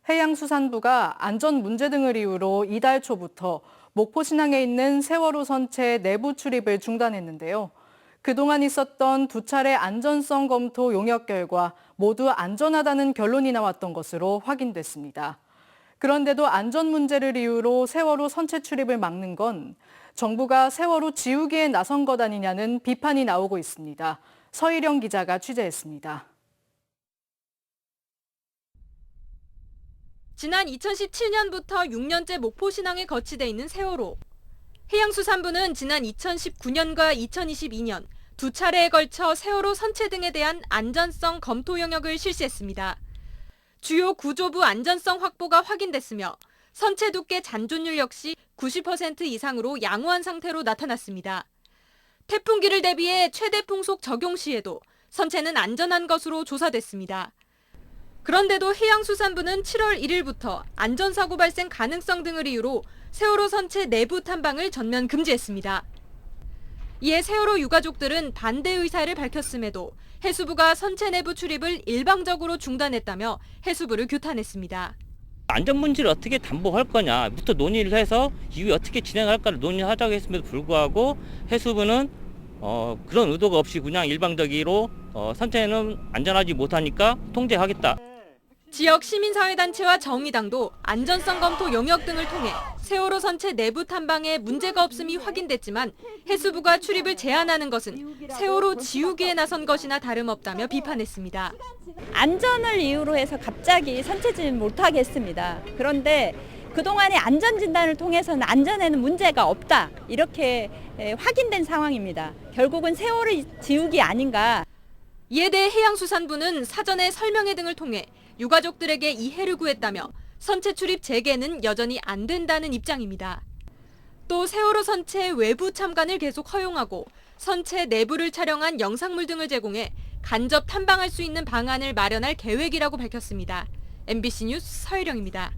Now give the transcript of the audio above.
해양수산부가 안전 문제 등을 이유로 이달 초부터 목포신항에 있는 세월호 선체 내부 출입을 중단했는데요. 그동안 있었던 두 차례 안전성 검토 용역 결과 모두 안전하다는 결론이 나왔던 것으로 확인됐습니다. 그런데도 안전 문제를 이유로 세월호 선체 출입을 막는 건 정부가 세월호 지우기에 나선 것 아니냐는 비판이 나오고 있습니다. 서희령 기자가 취재했습니다. 지난 2017년부터 6년째 목포신항에 거치돼 있는 세월호. 해양수산부는 지난 2019년과 2022년 두 차례에 걸쳐 세월호 선체 등에 대한 안전성 검토 영역을 실시했습니다. 주요 구조부 안전성 확보가 확인됐으며 선체 두께 잔존율 역시 90% 이상으로 양호한 상태로 나타났습니다. 태풍기를 대비해 최대 풍속 적용 시에도 선체는 안전한 것으로 조사됐습니다. 그런데도 해양수산부는 7월 1일부터 안전사고 발생 가능성 등을 이유로 세월호 선체 내부 탐방을 전면 금지했습니다. 이에 세월호 유가족들은 반대 의사를 밝혔음에도 해수부가 선체 내부 출입을 일방적으로 중단했다며 해수부를 규탄했습니다. 안전 문제를 어떻게 담보할 거냐부터 논의를 해서 이후에 어떻게 진행할까를 논의하자고 했음에도 불구하고 해수부는 그런 의도가 없이 그냥 일방적으로 선체는 안전하지 못하니까 통제하겠다. 지역 시민사회단체와 정의당도 안전성 검토 용역 등을 통해 세월호 선체 내부 탐방에 문제가 없음이 확인됐지만 해수부가 출입을 제한하는 것은 세월호 지우기에 나선 것이나 다름없다며 비판했습니다. 안전을 이유로 해서 갑자기 선체 진입 못하겠습니다. 그런데 그동안의 안전진단을 통해서는 안전에는 문제가 없다. 이렇게 확인된 상황입니다. 결국은 세월호 지우기 아닌가. 이에 대해 해양수산부는 사전에 설명회 등을 통해 유가족들에게 이해를 구했다며 선체 출입 재개는 여전히 안 된다는 입장입니다. 또 세월호 선체 외부 참관을 계속 허용하고 선체 내부를 촬영한 영상물 등을 제공해 간접 탐방할 수 있는 방안을 마련할 계획이라고 밝혔습니다. MBC 뉴스 서혜령입니다.